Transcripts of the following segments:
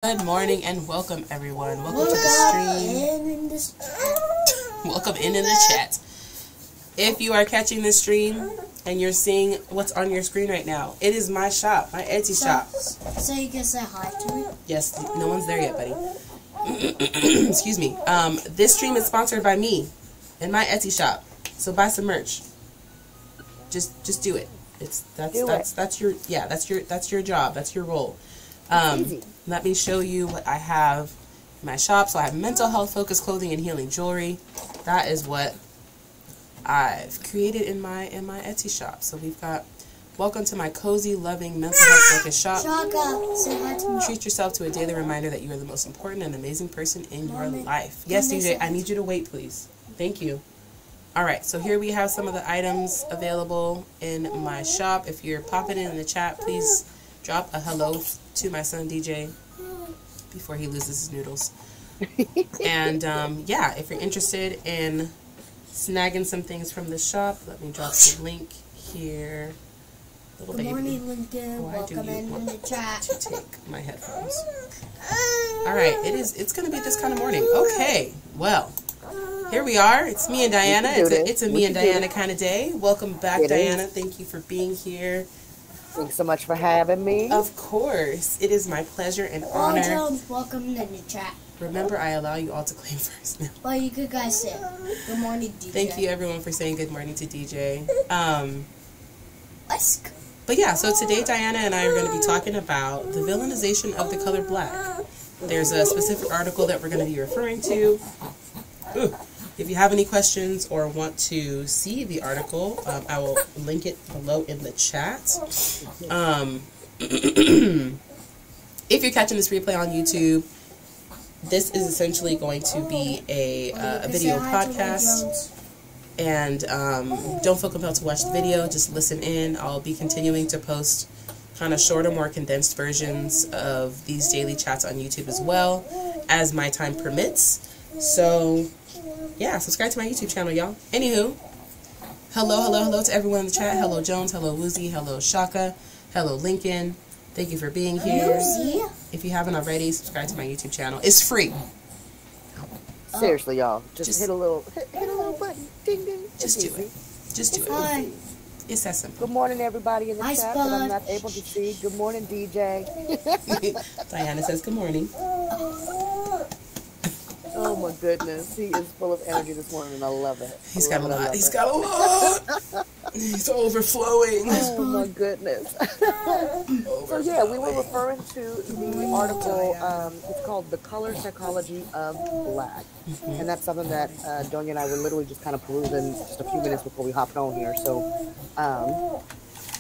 Good morning and welcome everyone. Welcome to the stream. Welcome in the chat. If you are catching this stream and you're seeing what's on your screen right now, it is my shop, my Etsy shop. So you can say hi to me? Yes, no one's there yet, buddy. Excuse me. This stream is sponsored by me and my Etsy shop. So buy some merch. Just do it. That's your job. That's your role. Let me show you what I have in my shop. So I have mental health focused clothing and healing jewelry. That is what I've created in my Etsy shop. So we've got welcome to my cozy, loving, mental health focused shop. Shaka, say hi to me. Treat yourself to a daily reminder that you are the most important and amazing person in your life. Yes, DJ, I need you to wait, please. Thank you. All right, so here we have some of the items available in my shop. If you're popping in the chat, please drop a hello to my son DJ before he loses his noodles. And yeah, if you're interested in snagging some things from the shop, let me drop the link here. Little Good baby. morning, Lincoln. Why do Welcome you in want the chat. to take my headphones? All right, it's gonna be this kind of morning. Okay, well, here we are. It's me and Diana. It's a me and Diana kind of day. Welcome back, Diana. Thank you for being here. Thanks so much for having me. Of course. It is my pleasure and honor. Jones, welcome in the chat. Remember, I allow you all to claim first now. Well, you could guys say good morning, DJ. Thank you, everyone, for saying good morning to DJ. Let's go. But yeah, so today Diana and I are going to be talking about the villainization of the color black. There's a specific article that we're going to be referring to. If you have any questions or want to see the article, I will link it below in the chat. If you're catching this replay on YouTube, this is essentially going to be a video podcast. And don't feel compelled to watch the video, just listen in. I'll be continuing to post kind of shorter, more condensed versions of these daily chats on YouTube as well, as my time permits. So yeah, subscribe to my YouTube channel, y'all. Anywho, hello to everyone in the chat. Hello, Jones. Hello, Woozy. Hello, Shaka. Hello, Lincoln. Thank you for being here. If you haven't already, subscribe to my YouTube channel. It's free. Seriously, y'all. Just hit a little button. Ding, ding. Just do it. Just do it. It's that simple. Good morning, everybody in the chat that I'm not able to see. Good morning, DJ. Diana says good morning. Oh my goodness, he is full of energy this morning, and I love it. He's got a lot. He's got a lot. He's overflowing. Oh my goodness. So yeah, we were referring to the article. It's called "The Color Psychology of Black," and that's something that Doña and I were literally just kind of perusing just a few minutes before we hopped on here. So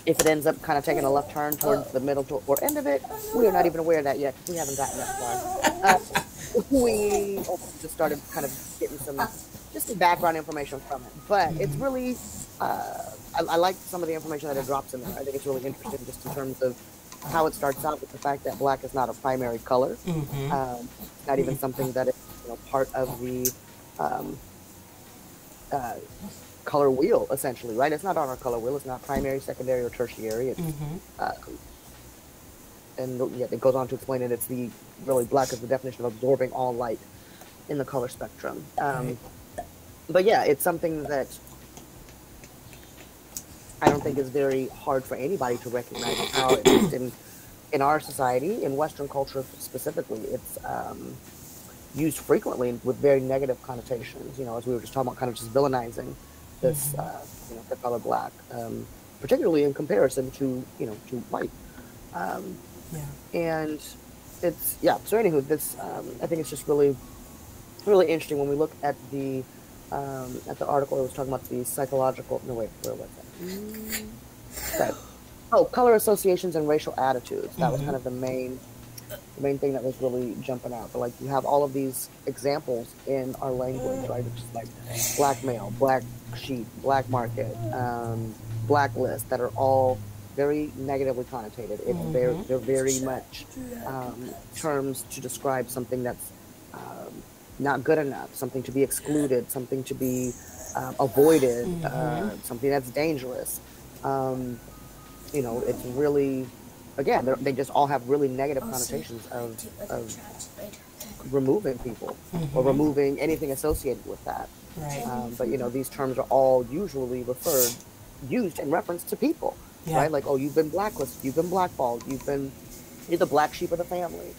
if it ends up kind of taking a left turn towards the middle or end of it, we are not even aware of that yet because we haven't gotten that far. We just started kind of getting some background information from it, but it's really I like some of the information that it drops in there. I think it's really interesting just in terms of how it starts out with the fact that black is not a primary color, not even something that is part of the color wheel, essentially, right? It's not on our color wheel. It's not primary, secondary, or tertiary. It's and yeah, it goes on to explain it. It's really black is the definition of absorbing all light in the color spectrum. But yeah, it's something that I don't think is very hard for anybody to recognize how at least in our society, in Western culture specifically, it's used frequently with very negative connotations. As we were just talking about, kind of just villainizing this, the color black, particularly in comparison to to white. And it's so anywho, this I think it's just really interesting when we look at the article that was talking about the psychological where was that? Color associations and racial attitudes. That was kind of the main thing that was really jumping out. But like you have all of these examples in our language, right? It's just like black male, black sheep, black market, blacklist, that are all very negatively connotated. They're very much terms to describe something that's not good enough, something to be excluded, something to be avoided, something that's dangerous. It's really again, they just all have really negative connotations of removing people or removing anything associated with that. Right. But you know, these terms are all usually used in reference to people, right? Like, oh, you've been blacklisted, you've been blackballed, you're the black sheep of the family.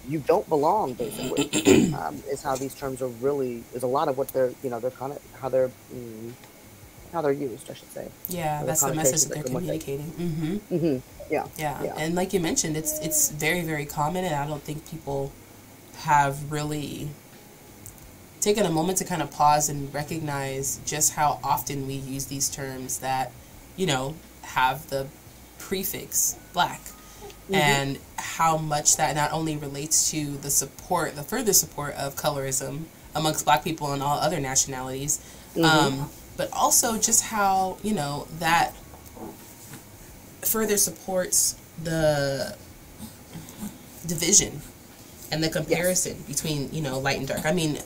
You don't belong, basically. Is how these terms are really, is a lot of what they're, you know, they're kind of how they're used, I should say. Yeah, that's the message that they're communicating. Yeah. And like you mentioned, it's very, very common, and I don't think people have really taken a moment to kind of pause and recognize just how often we use these terms that, you know, have the prefix black. And how much that not only relates to the further support of colorism amongst black people and all other nationalities, but also just how, you know, that further supports the division and the comparison between, you know, light and dark. I mean,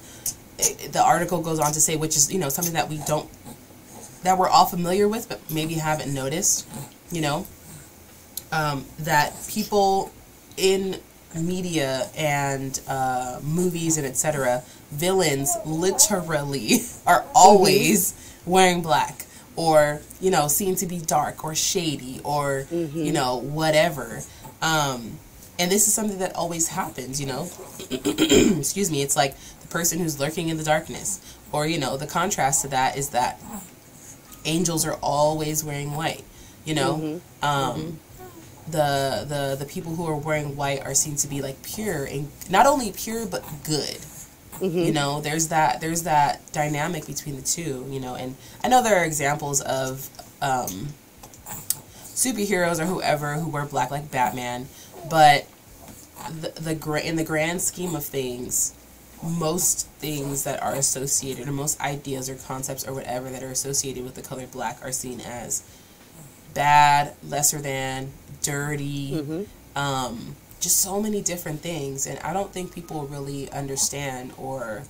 the article goes on to say, which is, you know, something that that we're all familiar with, but maybe haven't noticed, you know, that people in media and movies and etc., villains literally are always wearing black, or, you know, seem to be dark or shady or, you know, whatever. And this is something that always happens, you know. Excuse me. It's like the person who's lurking in the darkness, or, you know, the contrast to that is that angels are always wearing white, you know. The people who are wearing white are seen to be like pure, and not only pure but good. You know, there's that dynamic between the two, you know. And I know there are examples of superheroes or whoever who wear black, like Batman, but in the grand scheme of things, most things that are associated, or most ideas or concepts or whatever that are associated with the color black, are seen as bad, lesser than, dirty, just so many different things. And I don't think people really understand, or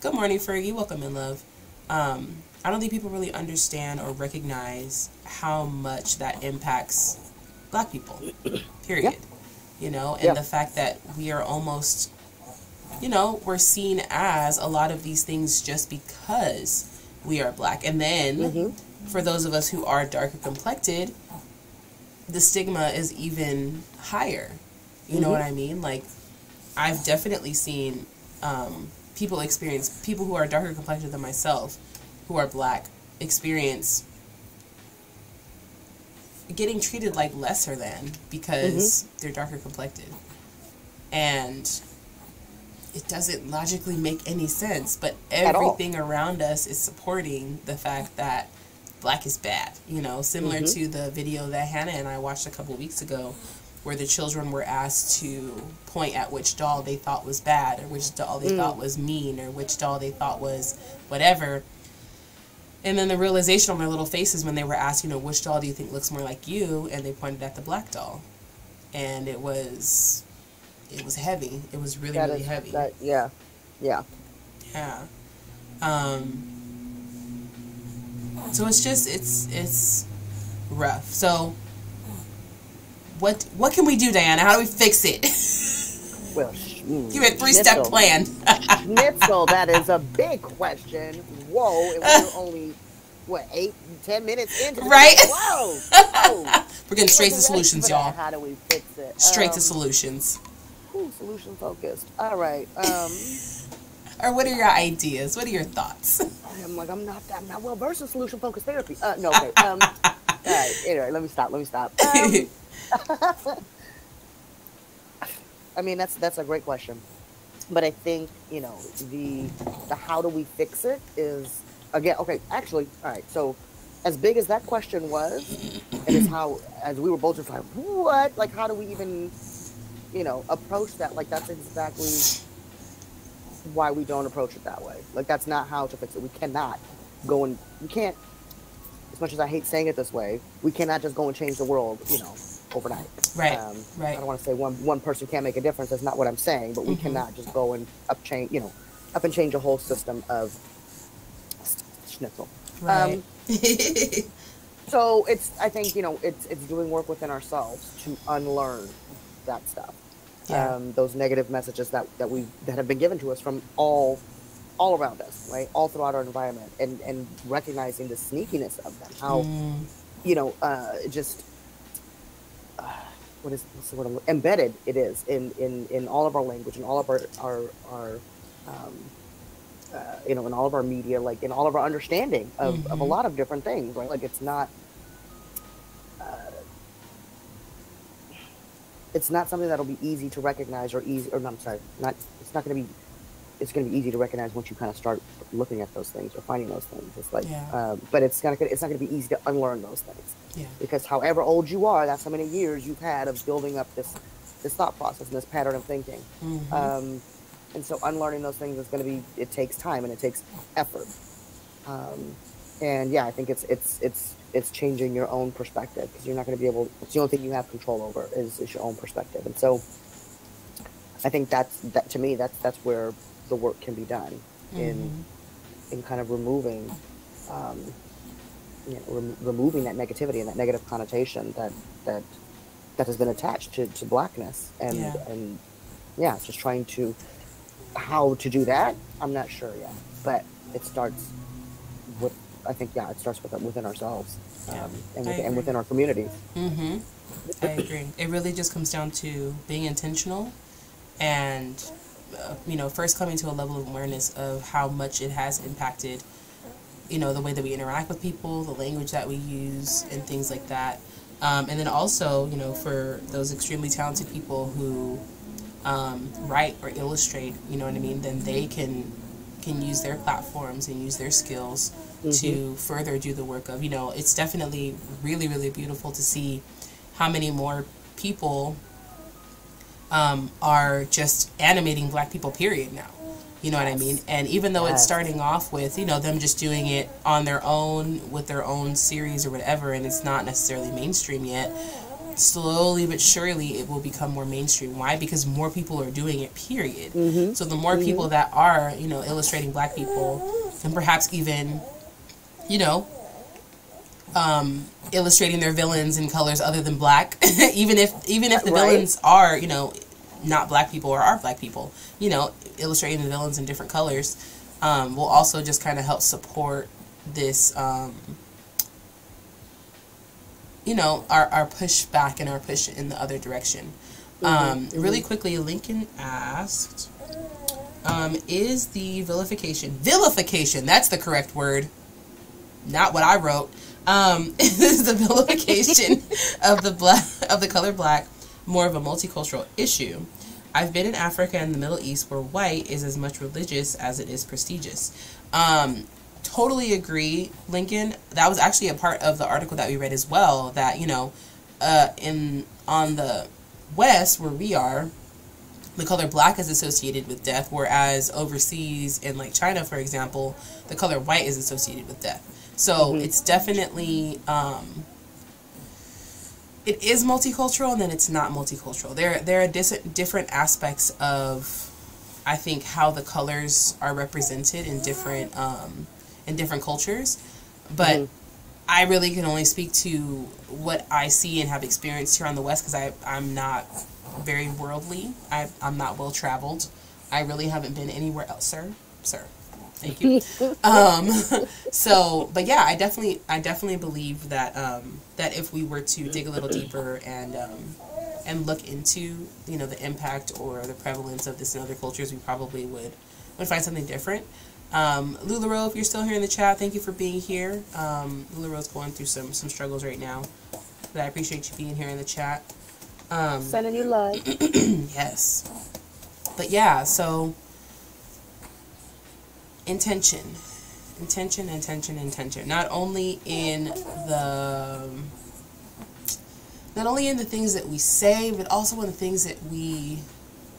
good morning, Fergie, welcome in, love. I don't think people really understand or recognize how much that impacts black people, period. You know, and the fact that we are almost, you know, we're seen as a lot of these things just because we are black. And then for those of us who are darker complected, the stigma is even higher. You know what I mean? Like, I've definitely seen people who are darker complected than myself, who are black, experience getting treated like lesser than because they're darker complected. And it doesn't logically make any sense, but everything around us is supporting the fact that black is bad, you know, similar to the video that Hannah and I watched a couple weeks ago, where the children were asked to point at which doll they thought was bad, or which doll they thought was mean, or which doll they thought was whatever. And then the realization on their little faces when they were asked, you know, which doll do you think looks more like you? And they pointed at the black doll. And it was heavy. It was really, really heavy. Yeah. So it's just, it's rough. So what can we do, Diana? How do we fix it? Well, give me a 3-step plan. Schnitzel, that is a big question. Whoa, and we're only, 8-10 minutes into this? Right? Whoa. We're getting straight to solutions, y'all. How do we fix it? Straight to solutions. Solution focused. All right. Or what are your ideas? What are your thoughts? I'm not well versed in solution focused therapy. No, okay. All right. Anyway, let me stop. I mean, that's a great question, but I think, you know, the how do we fix it is, again, okay, actually, all right. So, as big as that question was, and as we were both just like, what? Like, how do we even, you know, approach that? Like, that's exactly why we don't approach it that way. Like, that's not how to fix it. We cannot we can't, as much as I hate saying it this way, we cannot just go and change the world, you know, overnight. Right. I don't want to say one person can't make a difference. That's not what I'm saying. But we cannot just go and up and change a whole system of schnitzel. Right. So I think, it's doing work within ourselves to unlearn that stuff. Yeah. Those negative messages that have been given to us from all around us, right? All throughout our environment, and recognizing the sneakiness of them. How, just, what's the word? Embedded it is in all of our language, and all of our in all of our media, like in all of our understanding of a lot of different things, right? Like it's not something that'll be easy to recognize it's not going to be, it's going to be easy to recognize once you kind of start looking at those things or finding those things. It's like, but it's not going to be easy to unlearn those things, because however old you are, that's how many years you've had of building up this thought process and this pattern of thinking. And so unlearning those things is going to be, it takes time and it takes effort. And yeah, I think it's changing your own perspective, because you're not going to be able, it's the only thing you have control over is your own perspective. And so I think that to me, that's where the work can be done in kind of removing, removing that negativity and that negative connotation that has been attached to blackness, and just trying to, how to do that, I'm not sure yet, but it starts with, I think, it starts within ourselves, and within our communities. I agree. It really just comes down to being intentional, and first coming to a level of awareness of how much it has impacted, the way that we interact with people, the language that we use, and things like that. And then also, for those extremely talented people who write or illustrate, then they can use their platforms and use their skills to further do the work of, it's definitely really, really beautiful to see how many more people are just animating Black people, period, now. You know what I mean? And even though it's starting off with, them just doing it on their own with their own series or whatever, and it's not necessarily mainstream yet, slowly but surely it will become more mainstream. Why? Because more people are doing it, period. So the more people that are, illustrating Black people, and perhaps even, illustrating their villains in colors other than black, even if the villains are, not Black people or are Black people, illustrating the villains in different colors, will also just kind of help support this, our push back and our push in the other direction. Really quickly, Lincoln asked, is the vilification, that's the correct word, not what I wrote, is the vilification of the color Black more of a multicultural issue? I've been in Africa and the Middle East, where white is as much religious as it is prestigious. Totally agree, Lincoln. That was actually a part of the article that we read as well, that, on the West, where we are, the color Black is associated with death, whereas overseas in, like, China, for example, the color white is associated with death. So it's definitely, it is multicultural, and then it's not multicultural. There are different aspects of, I think, how the colors are represented in different cultures, but I really can only speak to what I see and have experienced here on the West, because I'm not very worldly. I'm not well traveled. I really haven't been anywhere else, sir. Thank you. So, but yeah, I definitely believe that that if we were to dig a little deeper and look into, the impact or the prevalence of this in other cultures, we probably would find something different. LuLaRoe, if you're still here in the chat, thank you for being here. LuLaRoe's going through some struggles right now, but I appreciate you being here in the chat. Sending you love. Yes. But yeah, so intention. Not only in the things that we say, but also in the things that we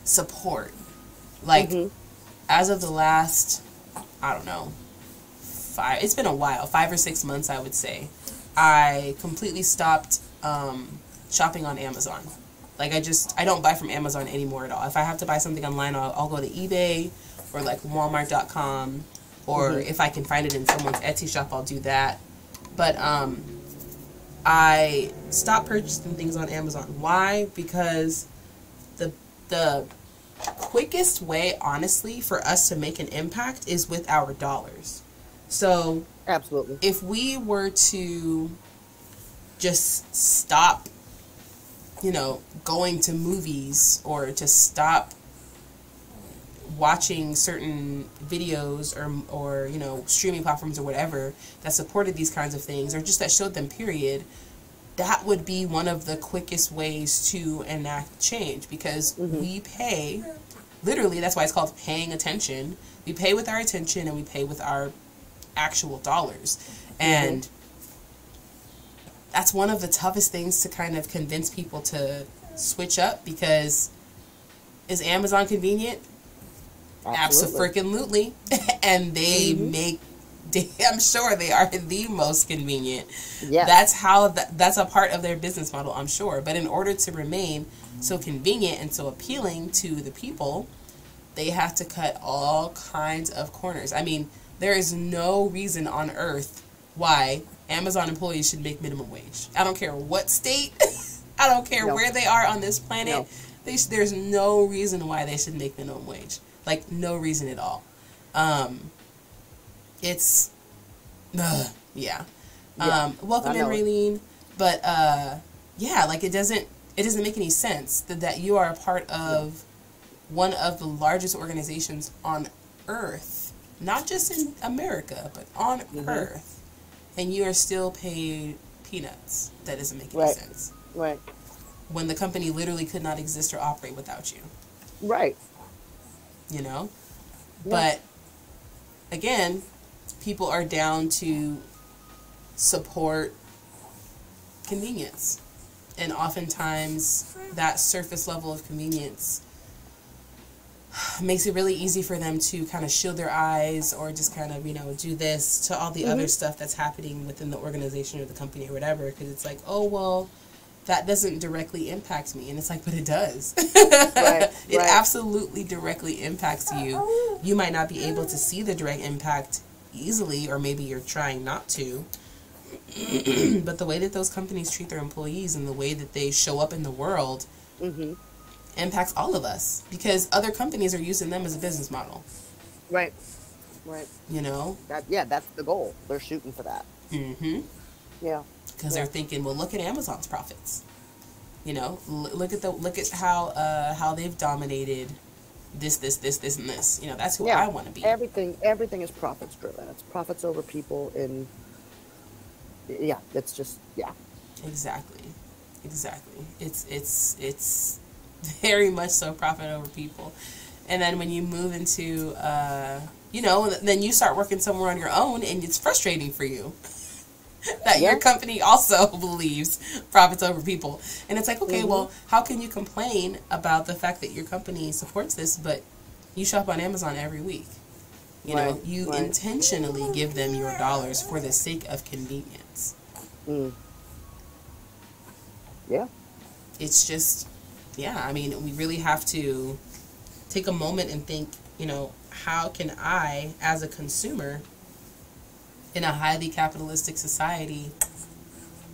support. Like, as of the last, I don't know, it's been a while, 5 or 6 months, I would say, I completely stopped shopping on Amazon. Like, I don't buy from Amazon anymore at all. If I have to buy something online, I'll go to eBay or like Walmart.com, or if I can find it in someone's Etsy shop, I'll do that. But I stopped purchasing things on Amazon. Why? Because the quickest way, honestly, for us to make an impact is with our dollars. So absolutely, if we were to just stop, going to movies, or to stop watching certain videos or streaming platforms or whatever that supported these kinds of things, or just that showed them, period, that would be one of the quickest ways to enact change, because we pay, literally, that's why it's called paying attention. We pay with our attention, and we pay with our actual dollars. And that's one of the toughest things to kind of convince people to switch up, because is Amazon convenient? Abso-freaking-lutely. And they make, I'm sure they are the most convenient. Yeah. That's a part of their business model, I'm sure. But in order to remain so convenient and so appealing to the people, they have to cut all kinds of corners. I mean, there is no reason on earth why Amazon employees should make minimum wage. I don't care what state, I don't care where they are on this planet. There's no reason why they should make minimum wage. Like, no reason at all. It's, yeah. Welcome in, Raylene. But, yeah, like, it doesn't make any sense that you are a part of one of the largest organizations on Earth, not just in America, but on Earth, and you are still paid peanuts. That doesn't make any sense. Right. When the company literally could not exist or operate without you. Right. But again, people are down to support convenience, and oftentimes that surface level of convenience makes it really easy for them to kind of shield their eyes, or just kind of do this to all the other stuff that's happening within the organization or the company or whatever, because it's like, oh well, that doesn't directly impact me. And it's like, but it does. It absolutely directly impacts you. You might not be able to see the direct impact easily, or maybe you're trying not to. But the way that those companies treat their employees and the way that they show up in the world impacts all of us, because other companies are using them as a business model. Right. That's the goal. They're shooting for that. Yeah. Because they're thinking, well, look at Amazon's profits. Look at how they've dominated this, and this. That's who I want to be. Everything is profits driven. It's profits over people, and it's just Exactly. It's very much so profit over people. And then when you move into then you start working somewhere on your own, and it's frustrating for you. That your company also believes profits over people. And it's like, okay, well, how can you complain about the fact that your company supports this, but you shop on Amazon every week? You intentionally give them your dollars for the sake of convenience. Yeah. It's just, I mean, we really have to take a moment and think, how can I, as a consumer, in a highly capitalistic society,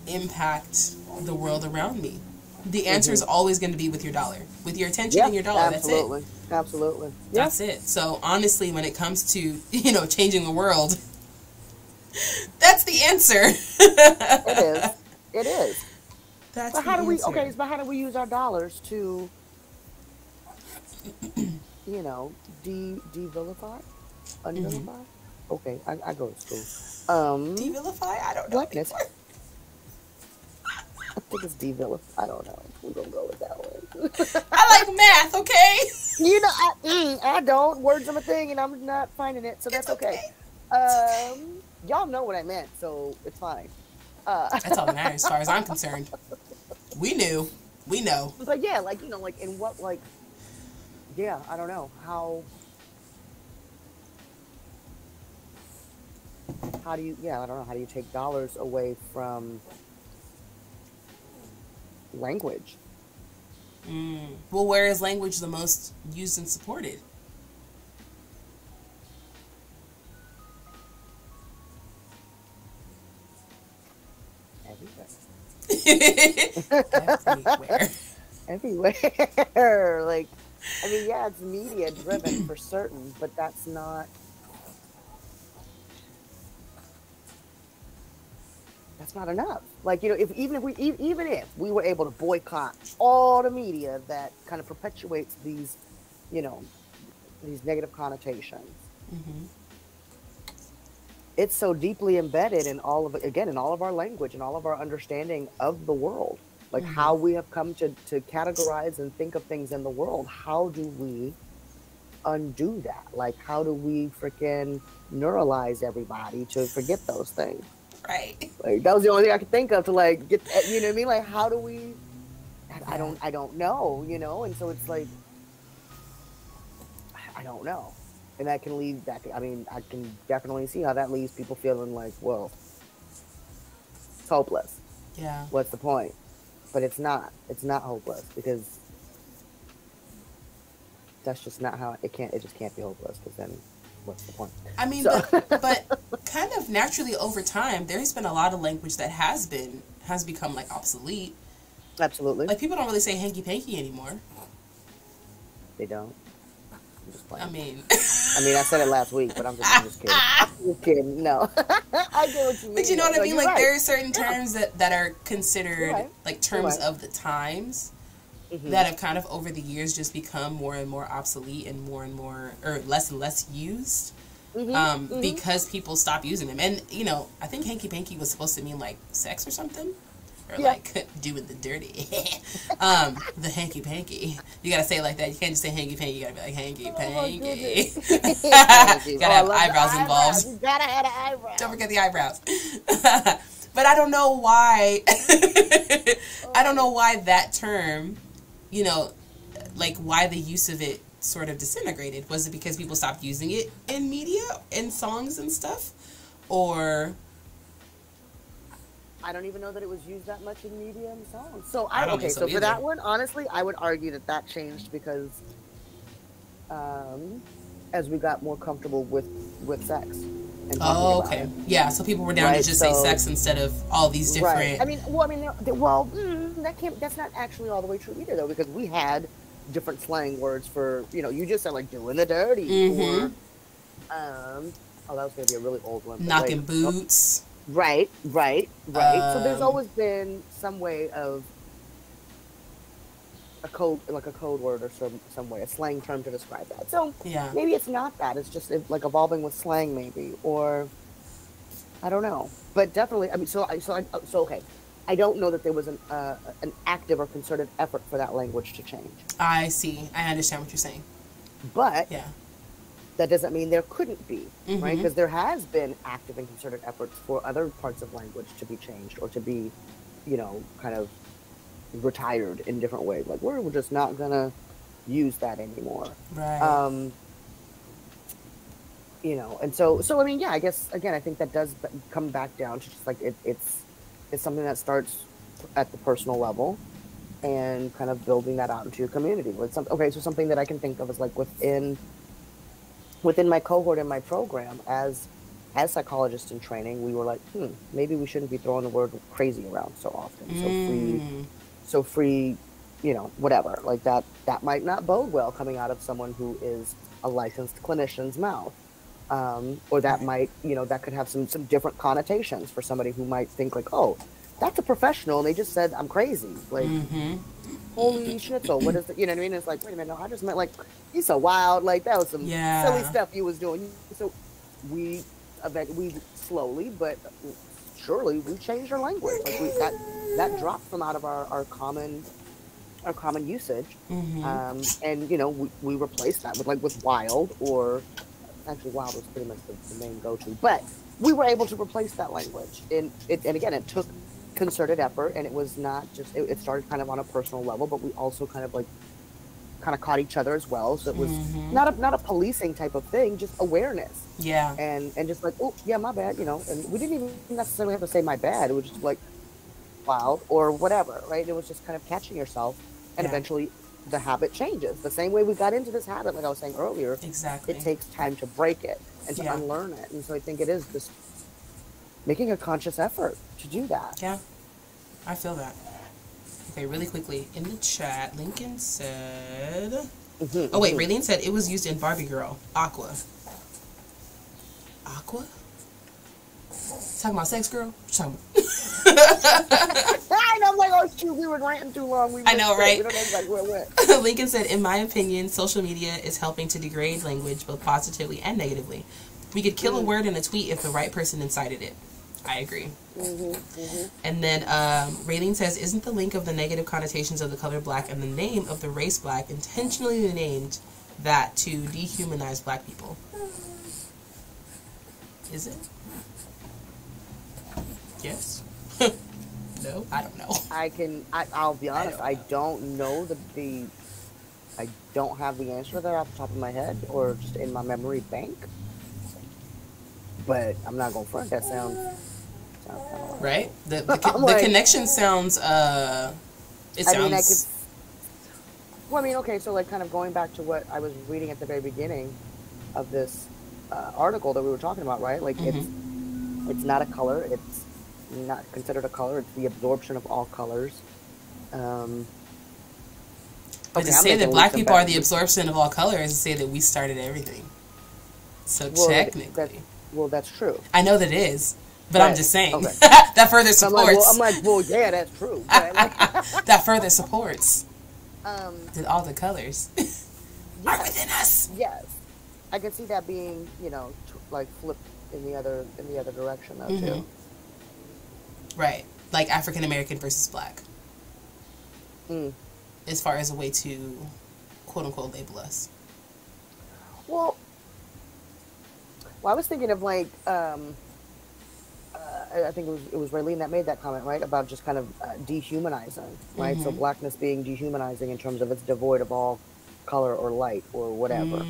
impact the world around me? The answer is always going to be with your dollar, with your attention and your dollar. Absolutely. Absolutely. That's it. So honestly, when it comes to, changing the world, that's the answer. It is. That's but how do we use our dollars to, de-vilify? Unvilify? Okay, I go to school. De-vilify? I don't know. Blackness. I think it's de-vilify. I don't know. We're going to go with that one. I like math, okay? I don't. Words are my thing, and I'm not finding it, so that's okay. Y'all know what I meant, so it's fine. That's all that matters as far as I'm concerned. We knew. We know. But yeah, in what, I don't know. How do you, I don't know, how do you take dollars away from language? Well, where is language the most used and supported? Everything. Everywhere. Everywhere. Like, I mean, yeah, it's media driven for certain, but that's not enough. Like, you know, even if we were able to boycott all the media that kind of perpetuates these, you know, these negative connotations, it's so deeply embedded in all of our language and all of our understanding of the world, like how we have come to categorize and think of things in the world. How do we undo that? Like, how do we freaking neuralize everybody to forget those things? Right. Like, that was the only thing I could think of to, like, get, you know what I mean? Like, how do we, I don't know, you know? And so it's like, I don't know. And that can leave, I mean, I can definitely see how that leaves people feeling like, well, it's hopeless. Yeah. What's the point? But it's not hopeless, because that's just not how, it just can't be hopeless, because then what's the point? I mean, but kind of naturally over time, there's been a lot of language that has become like obsolete. Absolutely. Like, people don't really say hanky panky anymore. They don't. I'm just playing. I mean, I said it last week, but I'm just kidding. I'm just kidding. No. I get what you mean. But you know what I mean? Like, right. there are certain terms that are considered like terms of the times that have kind of over the years just become more and more obsolete and more, or less and less used. Because people stop using them. And, you know, I think hanky panky was supposed to mean like sex or something. Or like doing the dirty. The hanky panky. You gotta say it like that. You can't just say hanky panky. You gotta be like hanky panky. Gotta have eyebrows involved. You gotta have the eyebrows. Don't forget the eyebrows. But I don't know why. I don't know why that term, you know, like why the use of it sort of disintegrated. Was it because people stopped using it in media, in songs and stuff? Or I don't even know that it was used that much in media and songs. So so for that one, honestly, I would argue that changed because as we got more comfortable with sex. And okay. Yeah, so people were down to just say sex instead of all these different. Right. That's not actually all the way true either, though, because we had different slang words for, you know, you just said like doing the dirty, or that was gonna be a really old one. Knocking boots. Right. So there's always been some way of a code word or some way, a slang term to describe that. So maybe it's not that. It's just like evolving with slang, maybe, or I don't know. But definitely, I mean, okay. I don't know that there was an active or concerted effort for that language to change. I see. I understand what you're saying. But that doesn't mean there couldn't be, right? Because there has been active and concerted efforts for other parts of language to be changed or to be, you know, kind of retired in different ways. Like, we're just not going to use that anymore. Right. You know, and so I mean, I guess, again, I think that does come back down to just like it's something that starts at the personal level and kind of building that out into your community. So something that I can think of is like within my cohort in my program, as psychologists in training, we were like, maybe we shouldn't be throwing the word crazy around so often. So free, you know, whatever. Like that might not bode well coming out of someone who is a licensed clinician's mouth. Or that might, you know, that could have some different connotations for somebody who might think like, oh, that's a professional and they just said I'm crazy. Like, holy schnitzel, what is it? You know what I mean? It's like, wait a minute, no, I just meant like, he's so wild. Like, that was some silly stuff you was doing. So we slowly but surely we changed our language. Like that dropped from out of our common usage. And you know, we replaced that with wild, or actually wild was pretty much the main go-to, but we were able to replace that language. And again, it took concerted effort, and it was not just, it started kind of on a personal level, but we also kind of caught each other as well. So it was not a policing type of thing, just awareness. Yeah. And just like, oh yeah, my bad, you know, and we didn't even necessarily have to say my bad. It was just like wild or whatever, right? It was just kind of catching yourself, and eventually the habit changes. The same way we got into this habit, like I was saying earlier. Exactly. It takes time to break it and to unlearn it. And so I think it is just making a conscious effort to do that. Yeah. I feel that. Okay, really quickly. In the chat, Lincoln said... Oh, wait. Raylene said it was used in Barbie Girl. Aqua. Aqua? Talking about sex, girl? What you talking about? I know, I'm like, oh, shoot, we were ranting too long. I know, right? We don't know, like, where. Lincoln said, in my opinion, social media is helping to degrade language both positively and negatively. We could kill a word in a tweet if the right person incited it. I agree. And then Raylene says, isn't the link of the negative connotations of the color black and the name of the race black intentionally named that to dehumanize black people? Is it? Yes. No, I don't know. I'll be honest, I don't know I don't have the answer to that off the top of my head or just in my memory bank. But I'm not gonna front. That sounds kind of right. The connection sounds. Sounds. Okay. So like, kind of going back to what I was reading at the very beginning of this article that we were talking about, right? Like it's not a color. It's not considered a color. It's the absorption of all colors. But to say that black people are the absorption of all colors is to say that we started everything. So technically. Well, that's true. I know that it is, but I'm just saying. Okay. That further supports. I'm like, well, yeah, that's true. Right? Like, that further supports that all the colors are within us. Yes. I can see that being, like flipped in the other direction though too. Right, like African American versus black. As far as a way to, quote unquote, label us. Well, I was thinking of like, I think it was Raylene that made that comment, right, about just kind of dehumanizing, right? So blackness being dehumanizing in terms of it's devoid of all color or light or whatever.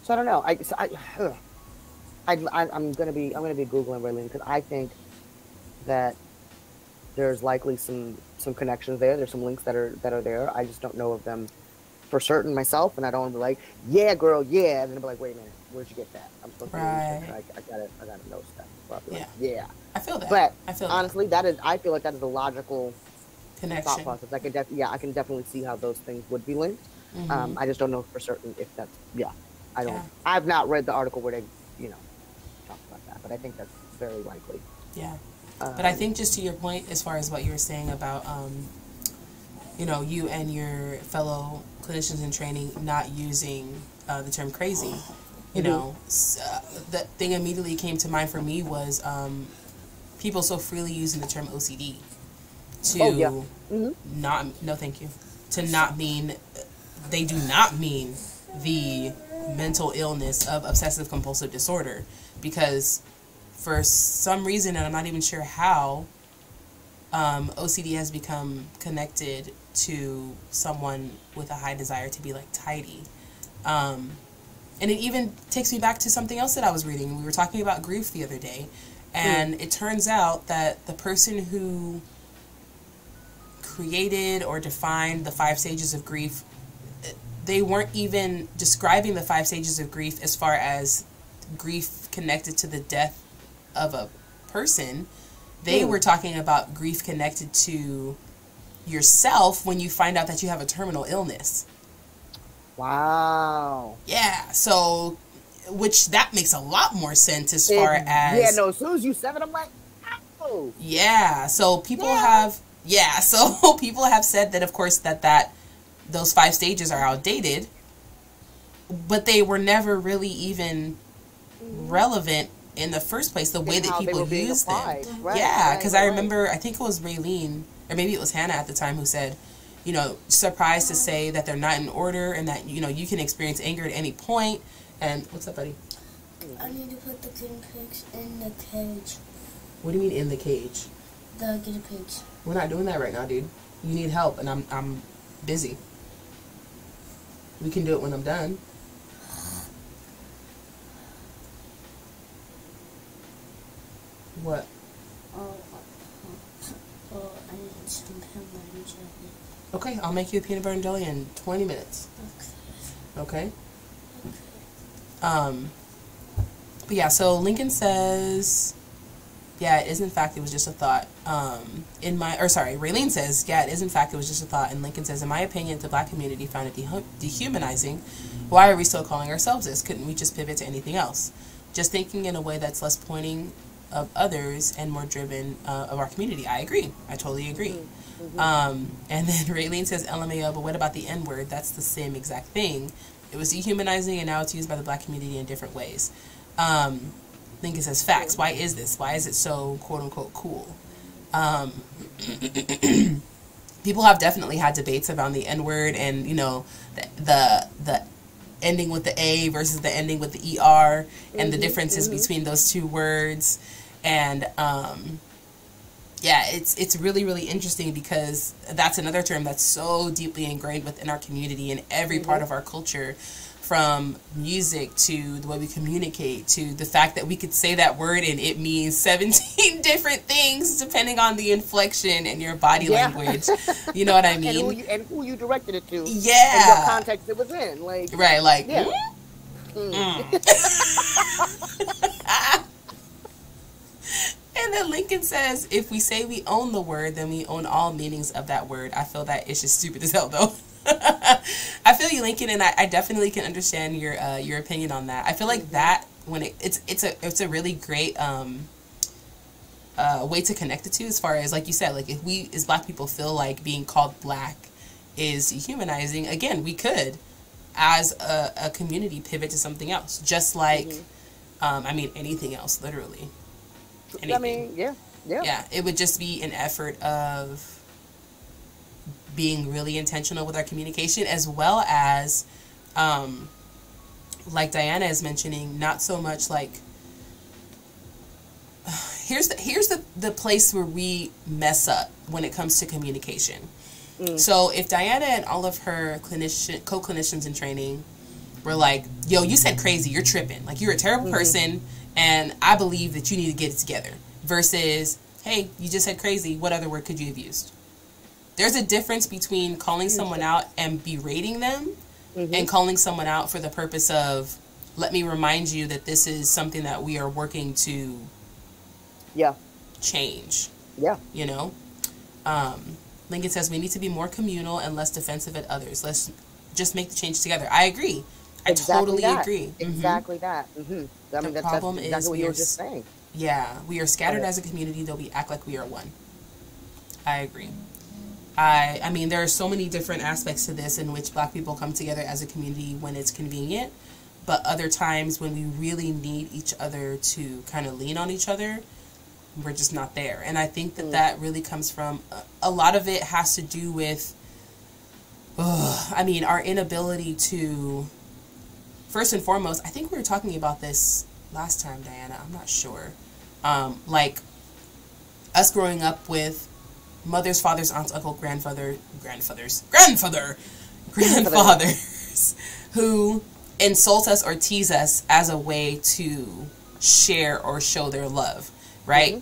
So I don't know. I'm gonna be Googling Raylene because I think that there's likely some connections there. There's some links that are there. I just don't know of them for certain myself, and I don't want to be like, yeah, girl, yeah, and then be like, wait a minute, where'd you get that? I'm supposed to I gotta know stuff. So like, yeah. I feel that. But honestly, I feel like that is a logical connection. Thought process. I can definitely see how those things would be linked. I just don't know for certain if that's I don't. I've not read the article where they talk about that, but I think that's very likely. Yeah. But I think just to your point, as far as what you were saying about, you and your fellow clinicians in training not using the term crazy, the thing immediately came to mind for me was people so freely using the term OCD to not mean, they do not mean the mental illness of obsessive compulsive disorder, because for some reason, and I'm not even sure how, OCD has become connected to someone with a high desire to be like tidy. And it even takes me back to something else that I was reading. We were talking about grief the other day, and it turns out that the person who created or defined the 5 stages of grief, they weren't even describing the 5 stages of grief as far as grief connected to the death of a person. They were talking about grief connected to yourself when you find out that you have a terminal illness. Wow. Yeah, so, which that makes a lot more sense as far as... Yeah, no, as soon as you said it, I'm like, oh. Yeah, so people have... Yeah, so people have said that, of course, that those 5 stages are outdated, but they were never really even relevant in the first place, the way that people use them. Right, yeah, because I remember, I think it was Raylene, or maybe it was Hannah at the time, who said, surprised to say that they're not in order, and that, you can experience anger at any point. And, what's up, buddy? I need to put the guinea pigs in the cage. What do you mean in the cage? The guinea pigs. We're not doing that right now, dude. You need help, and I'm busy. We can do it when I'm done. What? I need some peanut butter and jelly. Okay, I'll make you a peanut butter and jelly in 20 minutes. Okay? But yeah, so Lincoln says, Yeah, it is in fact, it was just a thought. Raylene says, yeah, it is in fact, it was just a thought. And Lincoln says, in my opinion, the black community found it dehumanizing. Why are we still calling ourselves this? Couldn't we just pivot to anything else? Just thinking in a way that's less pointing of others and more driven of our community. I agree. I totally agree. And then Raylene says, LMAO, but what about the N-word? That's the same exact thing. It was dehumanizing, and now it's used by the black community in different ways. Lincoln says, facts. Why is this? Why is it so quote-unquote cool? People have definitely had debates around the N-word and, you know, the ending with the A versus the ending with the ER and the differences between those two words. And, yeah, it's really, really interesting because that's another term that's so deeply ingrained within our community and every part of our culture, from music to the way we communicate to the fact that we could say that word and it means 17 different things depending on the inflection and your body language. You know what I mean? And who you directed it to. Yeah. And what context it was in. Like, right, like, yeah. And then Lincoln says, if we say we own the word, then we own all meanings of that word. I feel that it's just stupid as hell, though. I feel you, Lincoln, and I definitely can understand your opinion on that. I feel like that when it's a really great way to connect it to, as far as, like you said, like if we as black people feel like being called black is dehumanizing, again, we could as a community pivot to something else, just like anything else, literally. Anything. I mean, yeah, it would just be an effort of being really intentional with our communication, as well as like Diana is mentioning, not so much like here's the place where we mess up when it comes to communication. So if Diana and all of her co-clinicians in training were like, yo, you said crazy, you're tripping, like you're a terrible person, and I believe that you need to get it together, versus, hey, you just said crazy, what other word could you have used? There's a difference between calling someone out and berating them and calling someone out for the purpose of, let me remind you that this is something that we are working to change. Yeah. You know? Lincoln says, we need to be more communal and less defensive at others. Let's just make the change together. I agree. I totally agree. Exactly that. I mean, the problem is exactly what you were just saying. Yeah. We are scattered as a community, though we act like we are one. I agree. I mean, there are so many different aspects to this in which black people come together as a community when it's convenient, but other times when we really need each other to kind of lean on each other, we're just not there. And I think that really comes from, a lot of it has to do with, our inability to, first and foremost, I think we were talking about this last time, Diana, I'm not sure, like us growing up with mothers, fathers, aunts, uncle, grandfathers who insult us or tease us as a way to share or show their love, right?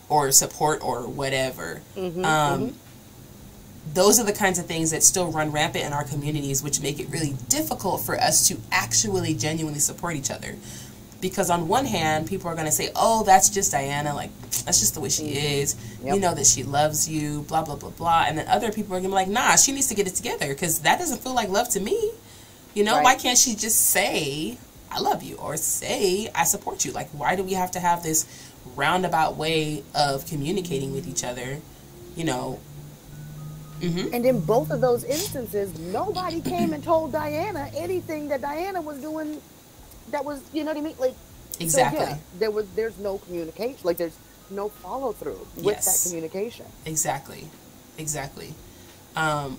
Or support or whatever. Those are the kinds of things that still run rampant in our communities, which make it really difficult for us to actually genuinely support each other. Because on one hand, people are going to say, oh, that's just Diana, like, that's just the way she is. You know that she loves you, blah, blah, blah, blah. And then other people are going to be like, nah, she needs to get it together because that doesn't feel like love to me. You know, why can't she just say, I love you, or say, I support you? Like, why do we have to have this roundabout way of communicating with each other, you know? And in both of those instances, nobody came and told Diana anything that Diana was doing that was, you know what I mean? Like, exactly. So yeah, there's no communication. Like, there's no follow through with that communication. Exactly.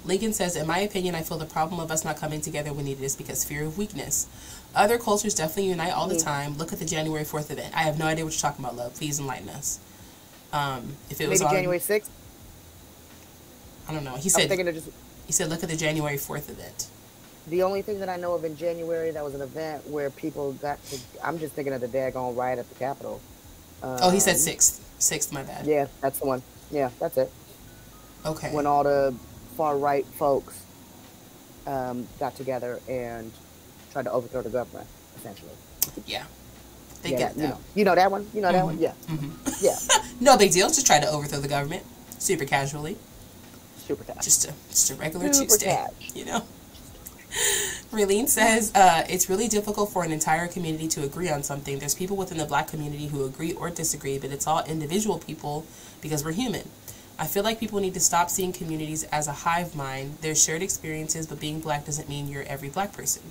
Lincoln says, in my opinion, I feel the problem of us not coming together when needed is because fear of weakness. Other cultures definitely unite all the time. Look at the January 4th event. I have no idea what you're talking about, love. Please enlighten us. If it was maybe January 6th. I don't know. He said, look at the January 4th event. The only thing that I know of in January, that was an event where people got to, I'm just thinking of the daggone riot at the Capitol. He said 6th. 6th, my bad. Yeah, that's the one. Yeah, that's it. Okay. When all the far-right folks got together and tried to overthrow the government, essentially. Yeah. They get that. You know that one? You know that one? Yeah. Yeah. No big deal. Just try to overthrow the government. Super casually. Super cash. Just a regular Super Tuesday. cash. You know? Raylene says, it's really difficult for an entire community to agree on something. There's people within the Black community who agree or disagree, but it's all individual people because we're human. I feel like people need to stop seeing communities as a hive mind. There's shared experiences, but being Black doesn't mean you're every Black person.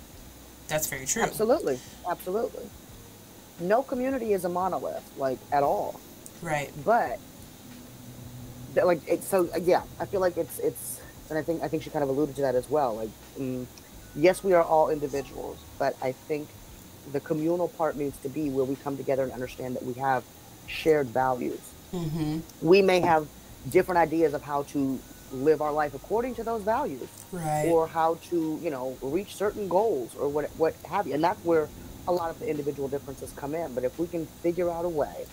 That's very true. Absolutely. Absolutely. No community is a monolith, like, at all. Right. But, like, yeah, I feel like it's, and I think she kind of alluded to that as well. Like, yes, we are all individuals, but I think the communal part needs to be where we come together and understand that we have shared values. Mm-hmm. We may have different ideas of how to live our life according to those values, right, or how to, reach certain goals or what have you. And that's where a lot of the individual differences come in. But if we can figure out a way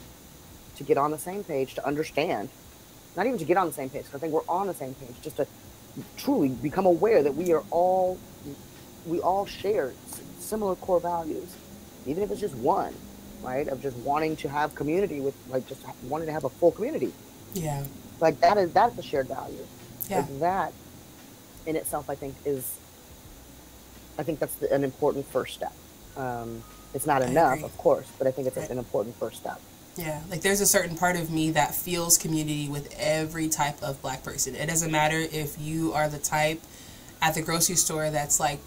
to get on the same page, to understand, not even to get on the same page, because I think we're on the same page, just to truly become aware that we all share similar core values, even if it's just one, right, of just wanting to have community with, like, just wanting to have a full community. Yeah. Like, that's a shared value. Yeah. Like, that in itself, I think that's an important first step. It's not enough, of course, but I think it's an important first step. Yeah, like, there's a certain part of me that feels community with every type of Black person. It doesn't matter if you are the type at the grocery store that's, like,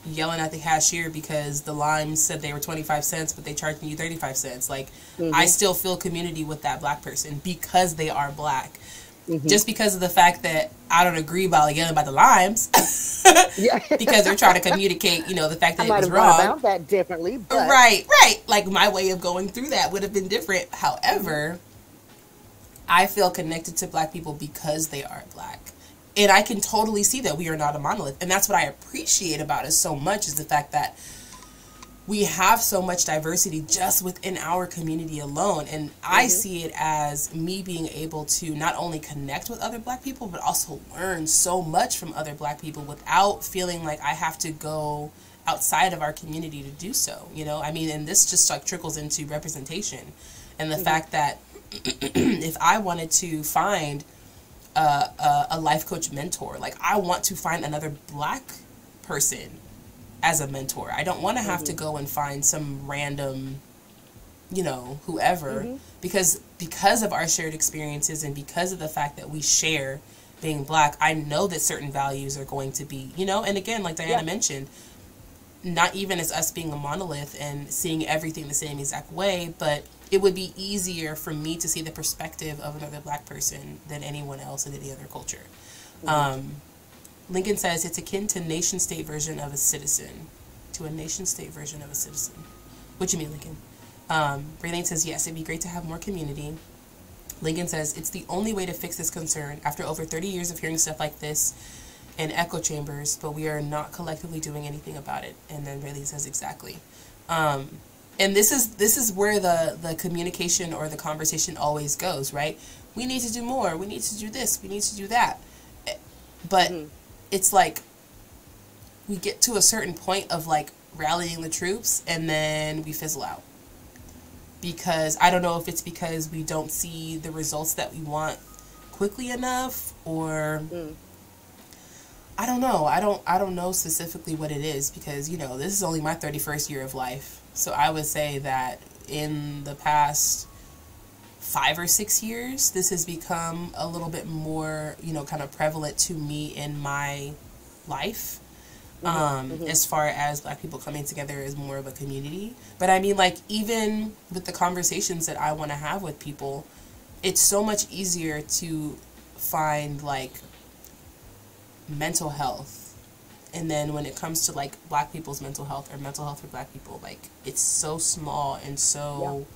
yelling at the cashier because the limes said they were 25 cents, but they charged you 35 cents. Like, I still feel community with that Black person because they are Black. Just because of the fact that I don't agree about yelling about the limes, because they're trying to communicate, the fact that it was wrong. I might have gone about that differently, but... Right. Like, my way of going through that would have been different. However, I feel connected to Black people because they are Black. And I can totally see that we are not a monolith. And that's what I appreciate about us so much, is the fact that we have so much diversity just within our community alone. And I see it as me being able to not only connect with other Black people, but also learn so much from other Black people without feeling like I have to go outside of our community to do so. I mean, and this just, like, trickles into representation. And the fact that if I wanted to find a life coach mentor, like, I want to find another Black person as a mentor. I don't want to have to go and find some random, whoever, because of our shared experiences and because of the fact that we share being Black, I know that certain values are going to be, and again, like Diana mentioned, not even as us being a monolith and seeing everything the same exact way, but it would be easier for me to see the perspective of another Black person than anyone else in any other culture. Lincoln says it's akin to nation-state version of a citizen. To a nation-state version of a citizen. What do you mean, Lincoln? Raylene says, yes, it'd be great to have more community. Lincoln says, it's the only way to fix this concern. After over 30 years of hearing stuff like this in echo chambers, but we are not collectively doing anything about it. And then Raylene says, exactly. And this is where the communication or the conversation always goes, right? We need to do more. We need to do this. We need to do that. But it's like we get to a certain point of, like, rallying the troops and then we fizzle out. Because I don't know if it's because we don't see the results that we want quickly enough, or I don't know. I don't know specifically what it is, because, this is only my 31st year of life. So I would say that in the past 5 or 6 years, this has become a little bit more, kind of prevalent to me in my life. As far as Black people coming together as more of a community. But I mean, like, even with the conversations that I want to have with people, it's so much easier to find, like, mental health. And then when it comes to, like, Black people's mental health or mental health for Black people, like, it's so small and so,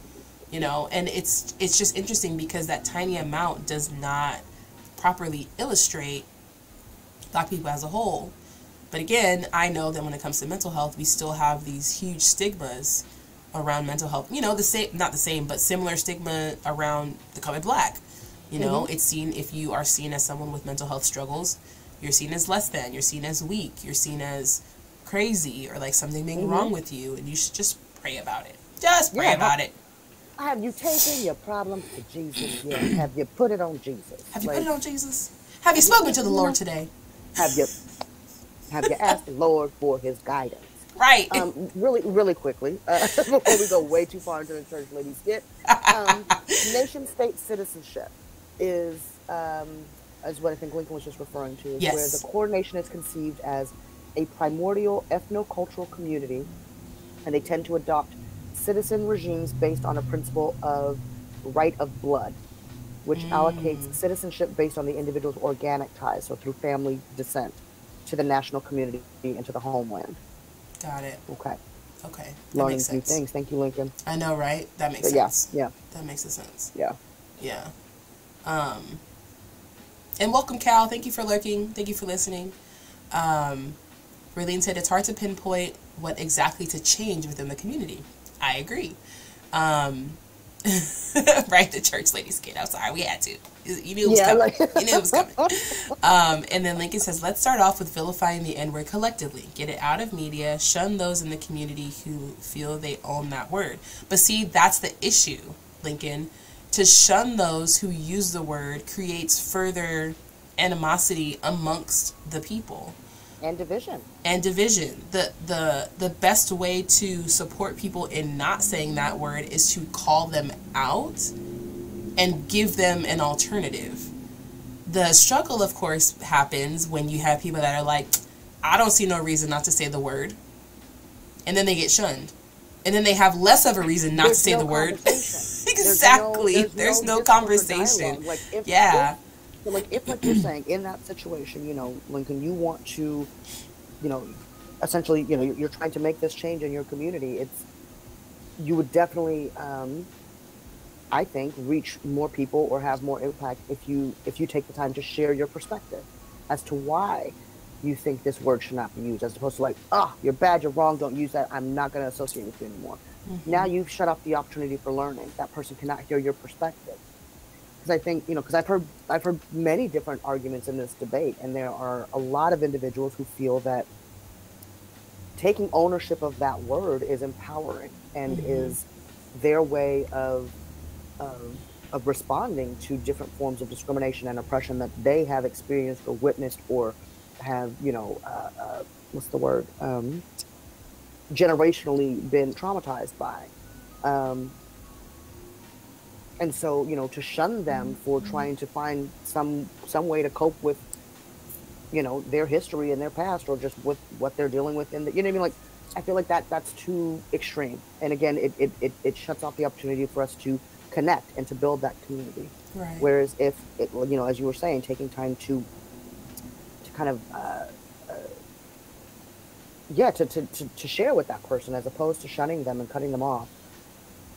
and it's just interesting because that tiny amount does not properly illustrate Black people as a whole. But again, I know that when it comes to mental health, we still have these huge stigmas around mental health. Not the same, but similar stigma around becoming Black. It's seen, if you are seen as someone with mental health struggles, you're seen as less than, you're seen as weak, you're seen as crazy, or like something being wrong with you, and you should just pray about it. Just pray about it. Have you taken your problems to Jesus yet? Have you put it on Jesus? Have you put it on Jesus? Have you spoken to the Lord today? Have you asked the Lord for his guidance? Right. Really quickly, before we go way too far into the church lady skit, nation-state citizenship is what I think Lincoln was just referring to, is where the core nation is conceived as a primordial ethno-cultural community, and they tend to adopt citizen regimes based on a principle of right of blood, which allocates citizenship based on the individual's organic ties, so through family descent, to the national community and to the homeland. Got it. Okay. Learning new things. Thank you, Lincoln. I know, right? That makes sense. Yeah. That makes sense. Yeah. And welcome, Cal. Thank you for lurking. Thank you for listening. Raylene said it's hard to pinpoint what exactly to change within the community. I agree. Right, the church lady skit. I'm sorry, we had to. You knew it was coming. You knew it was coming. And then Lincoln says, let's start off with vilifying the N-word collectively. Get it out of media. Shun those in the community who feel they own that word. But see, that's the issue, Lincoln. To shun those who use the word creates further animosity amongst the people. And division. The best way to support people in not saying that word is to call them out and give them an alternative. The struggle, of course, happens when you have people that are like, I don't see no reason not to say the word. And then they get shunned. And then they have less of a reason not to say the word. Exactly. There's no conversation. Like if like you're saying, in that situation, Lincoln, you want to, essentially, you're trying to make this change in your community. You would definitely, I think, reach more people or have more impact if you take the time to share your perspective as to why you think this word should not be used, as opposed to like, you're bad, you're wrong, don't use that, I'm not going to associate with you anymore. Mm-hmm. Now you've shut off the opportunity for learning. That person cannot hear your perspective. Because I think, because I've heard many different arguments in this debate, and there are a lot of individuals who feel that taking ownership of that word is empowering and is their way of responding to different forms of discrimination and oppression that they have experienced or witnessed or have, generationally been traumatized by. And so, to shun them for trying to find some way to cope with, their history and their past, or just with what they're dealing with in the, you know what I mean? Like, I feel like that's too extreme. And again, it shuts off the opportunity for us to connect and to build that community. Right. Whereas if it, as you were saying, taking time to kind of, to share with that person, as opposed to shunning them and cutting them off,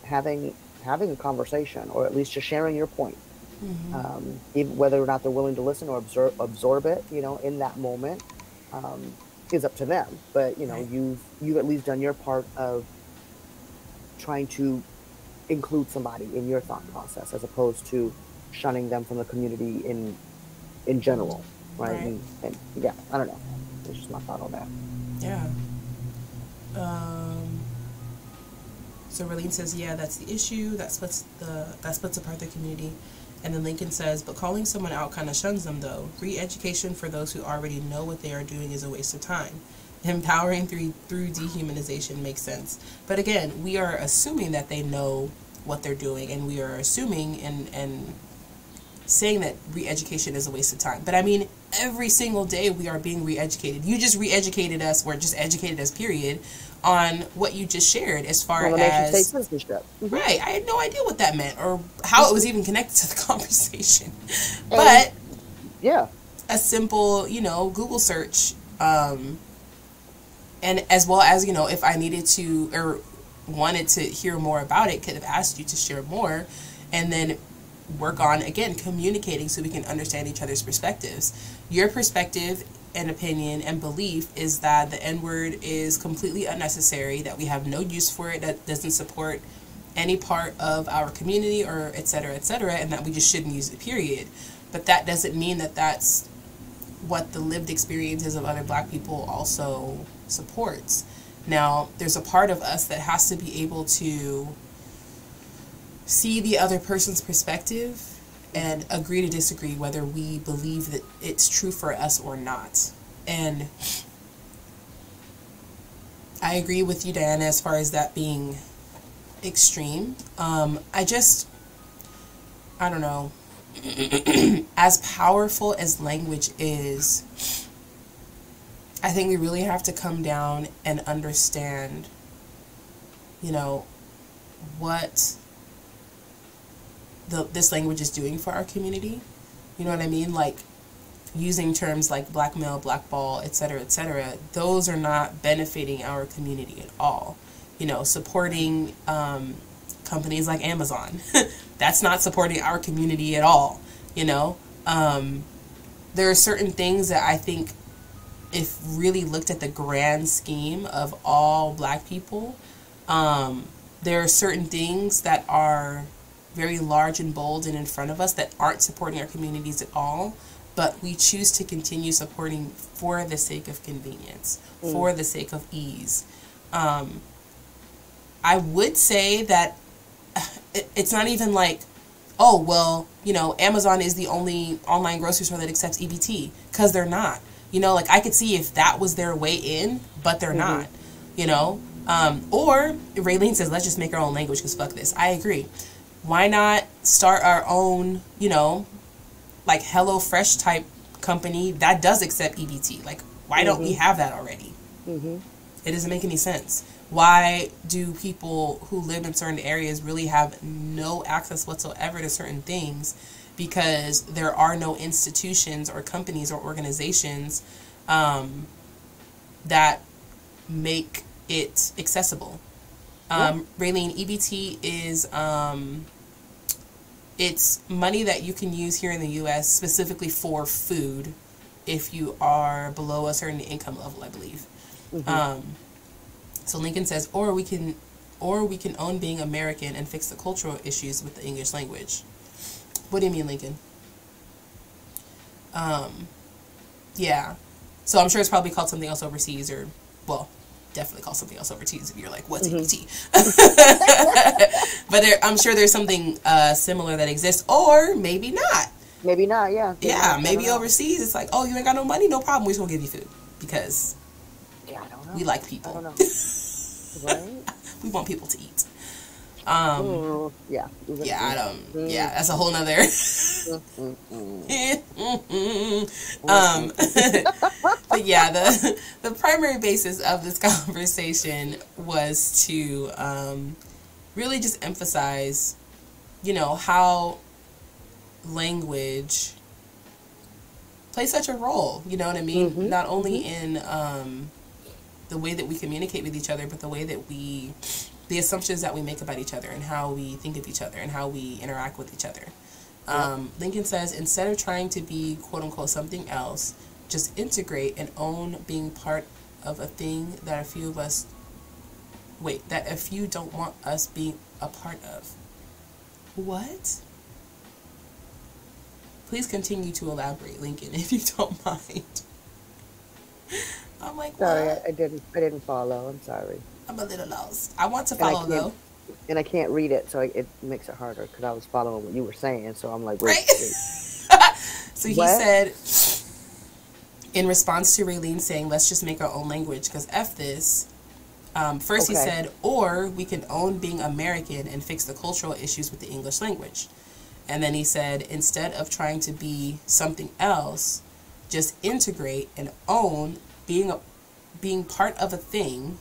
having a conversation, or at least just sharing your point, even whether or not they're willing to listen or absorb it, in that moment, is up to them. But you've at least done your part of trying to include somebody in your thought process, as opposed to shunning them from the community in general, right? And yeah, I don't know. It's just my thought on that. Yeah. So Raylene says, yeah, that's the issue. That splits apart the community. And then Lincoln says, but calling someone out kind of shuns them, though. Re-education for those who already know what they are doing is a waste of time. Empowering through dehumanization makes sense. But again, we are assuming that they know what they're doing, and we are assuming and saying that re-education is a waste of time. But I mean, every single day we are being re-educated. You just re-educated us, or just educated us, period, on what you just shared as far as... Right. I had no idea what that meant, or how it was even connected to the conversation. But yeah, a simple, Google search, and as well as, if I needed to or wanted to hear more about it, could have asked you to share more, and then work on, again, communicating so we can understand each other's perspectives. Your perspective and opinion and belief is that the N-word is completely unnecessary, that we have no use for it, that doesn't support any part of our community, or et cetera, and that we just shouldn't use it, period. But that doesn't mean that that's what the lived experiences of other Black people also supports. Now, there's a part of us that has to be able to see the other person's perspective and agree to disagree whether we believe that it's true for us or not. And I agree with you, Diana, as far as that being extreme. I don't know. As powerful as language is, I think we really have to come down and understand, what this language is doing for our community. You know what I mean? Like, using terms like blackmail, blackball, etc., those are not benefiting our community at all. Supporting companies like Amazon, that's not supporting our community at all. There are certain things that I think, if really looked at the grand scheme of all black people, there are certain things that are very large and bold and in front of us that aren't supporting our communities at all, but we choose to continue supporting for the sake of convenience, for the sake of ease. I would say that it's not even like, oh, well, Amazon is the only online grocery store that accepts EBT, because they're not. Like, I could see if that was their way in, but they're not, or Raylene says, let's just make our own language because fuck this. I agree. Why not start our own, like HelloFresh type company that does accept EBT? Like, why don't we have that already? It doesn't make any sense. Why do people who live in certain areas really have no access whatsoever to certain things? Because there are no institutions or companies or organizations that make it accessible. Raylene, EBT is it's money that you can use here in the U.S. specifically for food if you are below a certain income level, I believe. So Lincoln says, or we can own being American and fix the cultural issues with the English language. What do you mean, Lincoln? Yeah. So I'm sure it's probably called something else overseas, or, well, definitely called something else overseas if you're like, what's EBT? But I'm sure there's something similar that exists, or maybe not. Maybe not, yeah. Maybe overseas it's like, oh, you ain't got no money? No problem. We're just going to give you food. Because I don't know. We like people. I don't know. Right? We want people to eat. Yeah, that's a whole nother. But yeah, the primary basis of this conversation was to really just emphasize, how language plays such a role. You know what I mean? Not only in the way that we communicate with each other, but the way that the assumptions that we make about each other and how we think of each other and how we interact with each other. Lincoln says, instead of trying to be quote-unquote something else, just integrate and own being part of a thing that a few don't want us being a part of. What? Please continue to elaborate, Lincoln, if you don't mind. I'm like, sorry, what? I didn't follow. I'm sorry. I'm a little lost. I want to follow, though. And I can't read it, so it makes it harder, because I was following what you were saying, so I'm like, wait. Right? So he said, in response to Raylene saying, let's just make our own language, because F this, first he said, or we can own being American and fix the cultural issues with the English language. And then he said, instead of trying to be something else, just integrate and own being part of a thing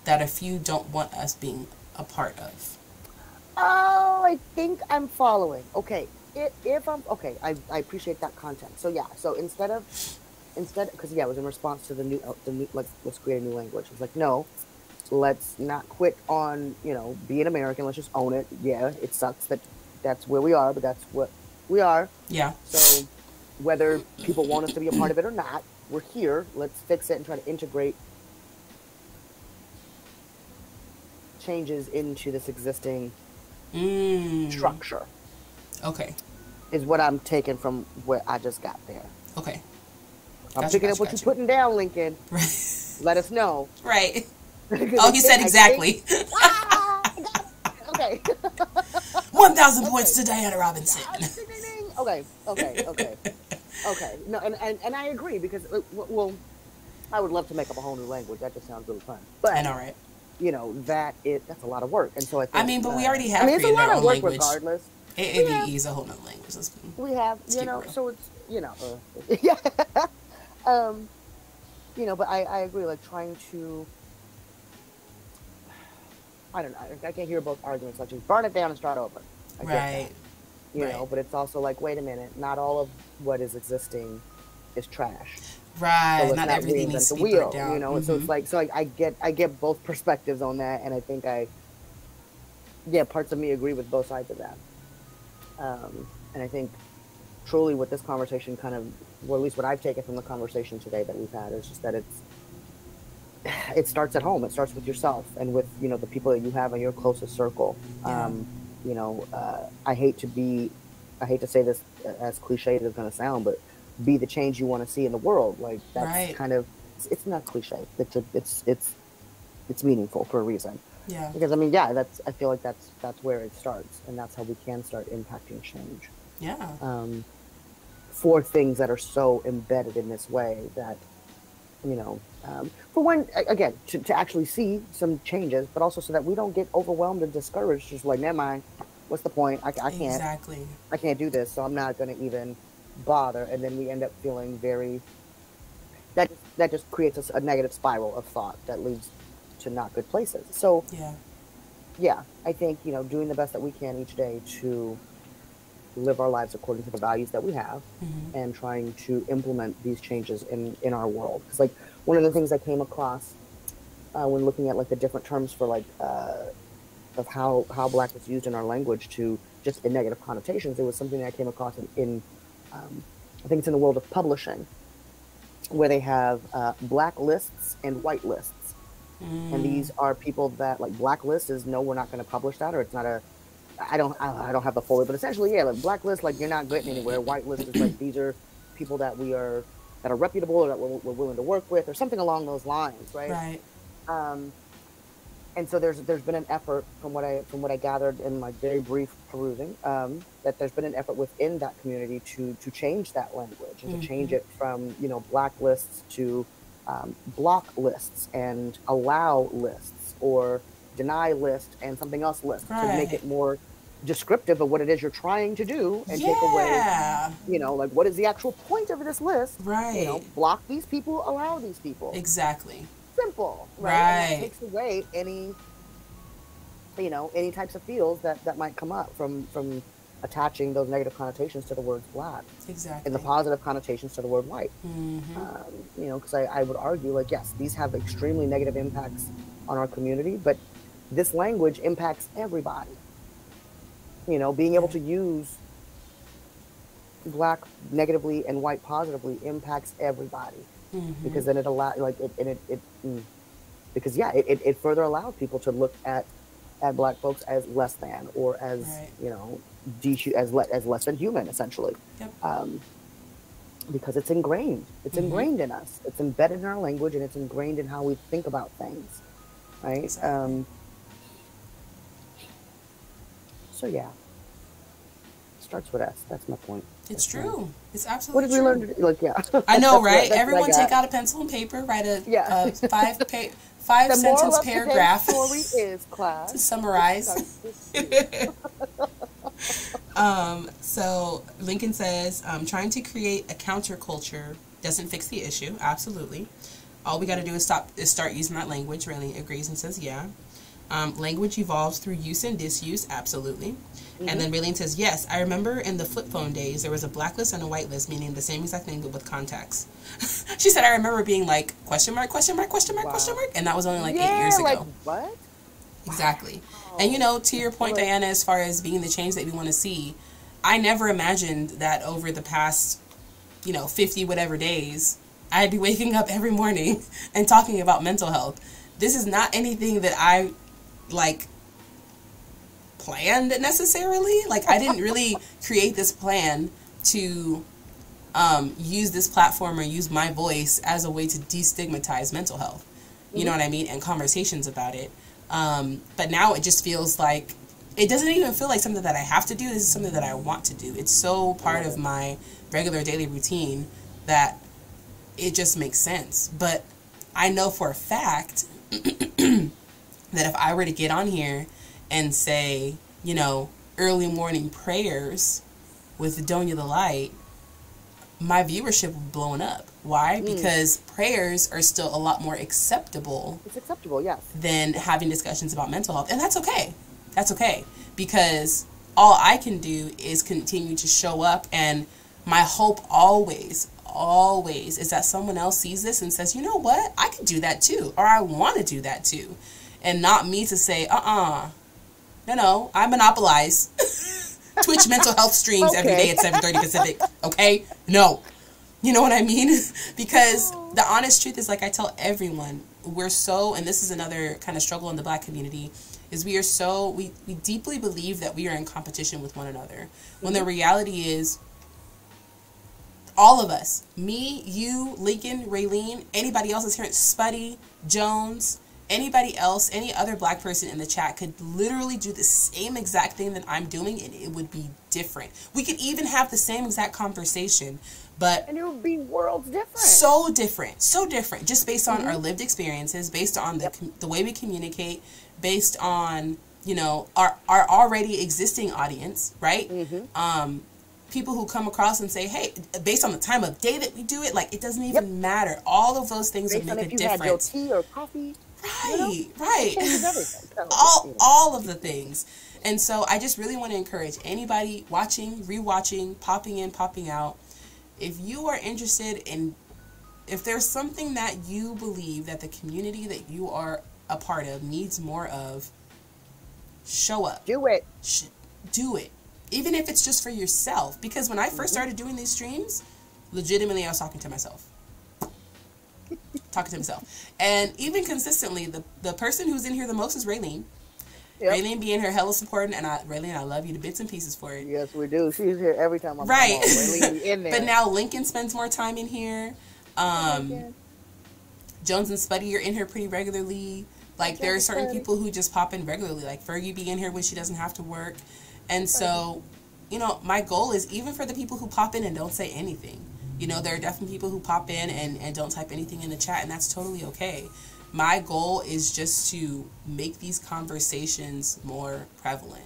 that a few don't want us being a part of. Oh, I think I'm following. Okay, if I'm okay, I appreciate that content. So yeah, so instead, because it was in response to the new like, let's create a new language. It's like, no, let's not quit on being American. Let's just own it. Yeah, it sucks that that's where we are, but that's what we are. Yeah. So whether people want us to be a part of it or not, we're here. Let's fix it and try to integrate changes into this existing structure. Okay. Is what I'm taking from where I just got there. Okay. I'm picking up what you're putting down, Lincoln. Right. Let us know. Right. Oh, he said exactly. Okay. 1,000 points to Diana Robinson. Okay. No, and I agree because, well, I would love to make up a whole new language. That just sounds really fun. But I know, right? You know, that's a lot of work. And so I think... but we already have it's a lot our of own work language. regardless. ABE is a whole nother language. We have, you know, so it's, yeah. But I agree, like, trying to... I don't know. I can't hear both arguments. Like, just burn it down and start over. I get that, you know, but it's also like, wait a minute. Not all of what is existing is trash. Right. So not everything needs to be wheel, burnt down. You know, so it's like, I get both perspectives on that, and I think parts of me agree with both sides of that. And I think truly what this conversation kind of, or at least what I've taken from the conversation today that we've had, is just that it starts at home. It starts with yourself and with, the people that you have in your closest circle. Yeah. I hate to say this as cliche as it's going to sound, but be the change you want to see in the world. Like, that's kind of, it's not cliche. It's meaningful for a reason. Yeah. Because I feel like that's where it starts, and that's how we can start impacting change. Yeah. For things that are so embedded in this way that, for one, again, to actually see some changes, but also so that we don't get overwhelmed and discouraged. Just like, never mind, what's the point? I can't. Exactly. I can't do this, so I'm not going to even bother. And then we end up feeling very. That just creates a negative spiral of thought that leads to not good places. So yeah, I think doing the best that we can each day to live our lives according to the values that we have, and trying to implement these changes in our world. Because like one of the things I came across when looking at like the different terms for like of how Black is used in our language to just in negative connotations, it was something that I came across in I think it's in the world of publishing, where they have Black lists and white lists. And these are people that, like, blacklist is no, we're not going to publish that, or it's not a. I don't have the full, but essentially, like blacklist, like you're not getting anywhere. Whitelist is like these are people that are reputable, or that we're willing to work with, or something along those lines, right? Right. And so there's been an effort from what I gathered in my very brief perusing, that there's been an effort within that community to change that language and to change it from blacklists to block lists and allow lists, or deny list and something else list, to make it more descriptive of what it is you're trying to do, and take away, like, what is the actual point of this list? Right. Block these people, allow these people. Exactly. Simple. Right. And that takes away any types of feels that might come up from attaching those negative connotations to the word Black. Exactly. And the positive connotations to the word white. Because I would argue, like, yes, these have extremely negative impacts on our community, but this language impacts everybody. Being able to use Black negatively and white positively impacts everybody. Because then it allows, it further allows people to look at Black folks as less than, or as as less than human, essentially. Yep. Because it's ingrained. It's ingrained in us. It's embedded in our language, and it's ingrained in how we think about things, right? Exactly. So yeah, starts with S. That's my point. It's true. It's absolutely true. What did we learn? I know, right? Everyone take out a pencil and paper, write a five sentence paragraph story is, class, to summarize. So Lincoln says, trying to create a counterculture doesn't fix the issue. Absolutely. All we got to do is start using that language. Really agrees and says, yeah. Language evolves through use and disuse. Absolutely. And then Raylene says, yes, I remember in the flip phone days, there was a blacklist and a whitelist, meaning the same exact thing, but with context. She said, I remember being like, question mark, question mark, question mark, question mark. And that was only like 8 years ago. Like, what? Exactly. And, to your point, Diana, as far as being the change that we want to see, I never imagined that over the past, 50 whatever days, I'd be waking up every morning and talking about mental health. This is not anything that I, planned necessarily. I didn't really create this plan to use this platform or use my voice as a way to destigmatize mental health. you know what I mean, and conversations about it. But now it just feels like, it doesn't even feel like something that I have to do. This is something that I want to do. It's so part of my regular daily routine that it just makes sense. But I know for a fact that if I were to get on here and say, you know, early morning prayers with Doña the Light, my viewership would be blowing up. Why? Because prayers are still a lot more acceptable. It's acceptable, yes. Than having discussions about mental health. And that's okay. That's okay. Because all I can do is continue to show up, and my hope always is that someone else sees this and says, you know what? I can do that too. Or I want to do that too. And not me to say, no, I monopolize Twitch mental health streams every day at 7:30 Pacific. Okay? No. You know what I mean? Because the honest truth is, like I tell everyone, we're so, and this is another kind of struggle in the Black community, is we deeply believe that we are in competition with one another. When the reality is, all of us, me, you, Lincoln, Raylene, anybody else is here, Spuddy, Jones, anybody else, any other Black person in the chat could literally do the same exact thing that I'm doing, and it would be different. We could even have the same exact conversation, and it would be worlds different. So different, just based on our lived experiences, based on the way we communicate, based on, you know, our already existing audience, right? People who come across and say, hey, based on the time of day that we do it, like, it doesn't even matter. All of those things would make a difference. Had your tea or coffee. Right. All of the things. And so I just really want to encourage anybody watching, rewatching, popping in, popping out, if you are interested in, if there's something that you believe that the community that you are a part of needs more of, show up. Do it. Do it. Even if it's just for yourself. Because when I first started doing these streams, legitimately I was talking to myself. And even consistently, the person who's in here the most is Raylene. Raylene being here hella supporting, and Raylene, I love you to bits and pieces for it. Yes, we do. She's here every time I'm right. Raylene be in there. But now Lincoln spends more time in here. Jones and Spuddy are in here pretty regularly. Like, there are certain people who just pop in regularly. Like, Fergie be in here when she doesn't have to work. And so, you know, my goal is, even for the people who pop in and don't say anything, you know, there are definitely people who pop in and don't type anything in the chat, and that's totally okay. My goal is just to make these conversations more prevalent.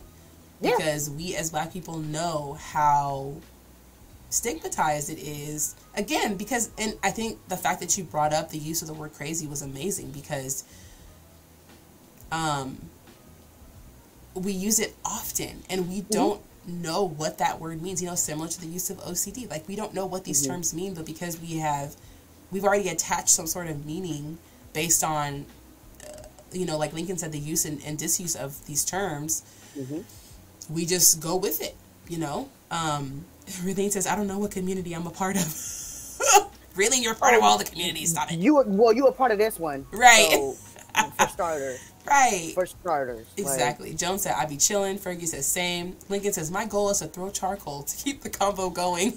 Because we as Black people know how stigmatized it is. Again, because, and I think the fact that you brought up the use of the word crazy was amazing, because we use it often, and we don't know what that word means, you know, similar to the use of OCD. Like, we don't know what these terms mean, but because we've already attached some sort of meaning based on, you know, like Lincoln said, the use and disuse of these terms, we just go with it, you know. Raylene says, I don't know what community I'm a part of. Really, you're a part of all the communities, stop it. You a part of this one. Right. So, for starters. Right. For starters. Exactly. Like, Jones said, I be chilling. Fergie says, same. Lincoln says, my goal is to throw charcoal to keep the convo going.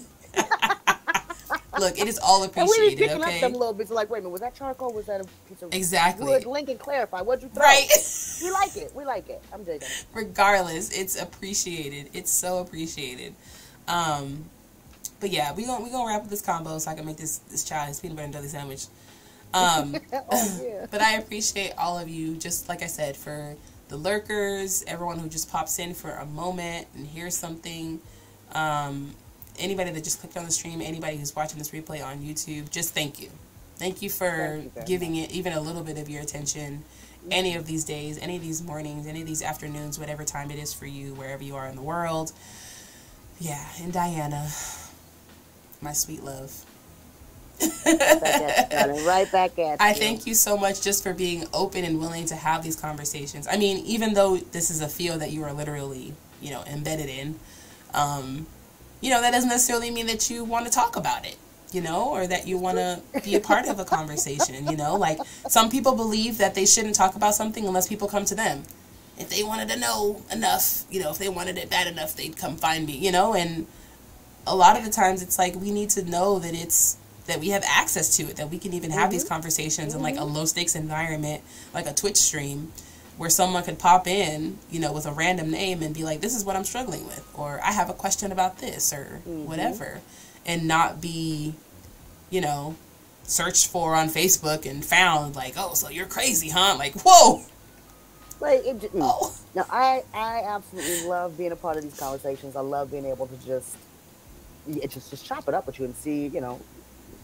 Look, it is all appreciated, and we be picking up them little bits, like, wait a minute, was that charcoal? Was that a piece of wood? Lincoln, clarify. What'd you throw? Right. We like it. We like it. I'm digging it. Regardless, it's appreciated. It's so appreciated. But yeah, we gonna wrap up this combo so I can make this child his peanut butter and jelly sandwich. But I appreciate all of you, just like I said, for the lurkers, everyone who just pops in for a moment and hears something, anybody that just clicked on the stream, anybody who's watching this replay on YouTube, just thank you. Thank you for giving it even a little bit of your attention any of these days, any of these mornings, any of these afternoons, whatever time it is for you, wherever you are in the world. Yeah, and Diana, my sweet love. Right back at you. I thank you so much just for being open and willing to have these conversations. I mean, even though this is a field that you are literally, you know, embedded in, you know, that doesn't necessarily mean that you want to talk about it, you know, or that you want to be a part of a conversation, you know. Like, some people believe that they shouldn't talk about something unless people come to them. If they wanted to know enough, you know, if they wanted it bad enough, they'd come find me, you know. And a lot of the times it's like, we need to know that it's that we have access to it, that we can even have these conversations in like a low stakes environment, like a Twitch stream, where someone could pop in, you know, with a random name and be like, this is what I'm struggling with, or I have a question about this, or whatever, and not be, you know, searched for on Facebook and found like, oh, so you're crazy, huh? Like, whoa. Like, no, I absolutely love being a part of these conversations. I love being able to just chop it up with you and see, you know,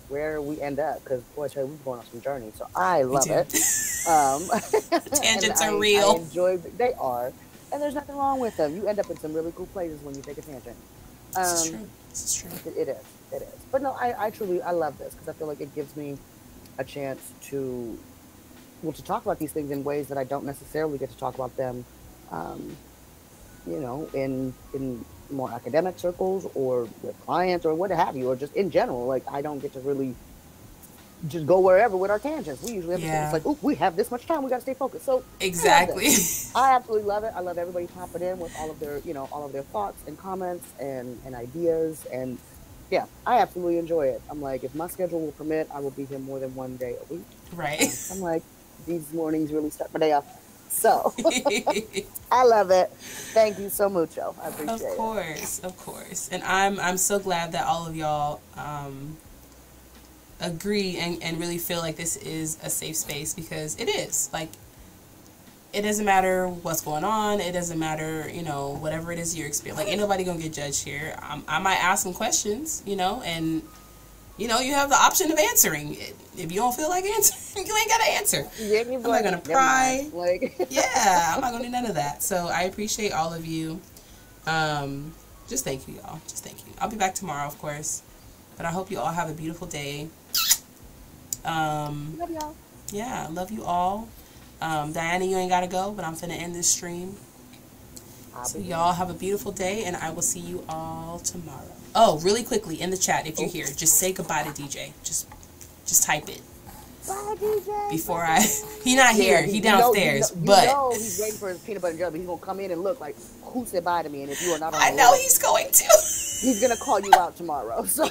where we end up. Because, boy, I tell you, we're going on some journeys. So I love it. The tangents are real. I enjoy, they are. And there's nothing wrong with them. You end up in some really cool places when you take a tangent. This is true. This is true. It is. It is. But no, I truly, I love this because I feel like it gives me a chance to talk about these things in ways that I don't necessarily get to talk about them, you know, in more academic circles or with clients or what have you, or just in general. Like, I don't get to really just go wherever with our tangents. We usually have it's like, oh, we have this much time, we got to stay focused. So exactly, I absolutely love it. I love everybody popping in with all of their, you know, all of their thoughts and comments and ideas, and yeah, I absolutely enjoy it. I'm like, if my schedule will permit, I will be here more than one day a week. Right. I'm like, these mornings really start my day off. So I love it. Thank you so much. I appreciate it. Of course. And I'm so glad that all of y'all agree and really feel like this is a safe space, because it is. Like, it doesn't matter what's going on. It doesn't matter, you know, whatever it is you're experiencing. Like, ain't nobody gonna get judged here. I might ask some questions, you know, and you know, you have the option of answering. If you don't feel like answering, you ain't got to answer. Yeah, I'm not going to pry. Like, yeah, I'm not going to do none of that. So I appreciate all of you. Just thank you, y'all. Just thank you. I'll be back tomorrow, of course. But I hope you all have a beautiful day. love y'all. Yeah, love you all. Diana, you ain't got to go, but I'm finna end this stream. So y'all have a beautiful day, and I will see you all tomorrow. Oh, really quickly, in the chat, if you're here, just say goodbye to DJ. Just type it. Bye, DJ. Before he not here, he downstairs. But you know he's waiting for his peanut butter and jelly. But he's gonna come in and look like, who said bye to me? And if you are not on I the know list, he's going to. He's gonna call you out tomorrow. So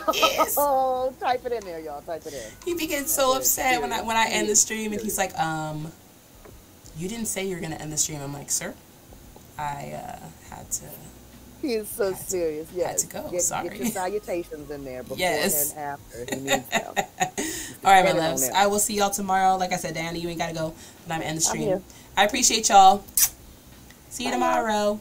type it in there, y'all. Type it in. He begins so upset when I end the stream, and he's like, you didn't say you were gonna end the stream. I'm like, sir, I had to. He is so serious. Yes. Had to go. Sorry. Get your salutations in there before and after. He needs them. All right, my loves. I will see y'all tomorrow. Like I said, Diana, you ain't gotta go, but I'm in the stream. I appreciate y'all. See you tomorrow.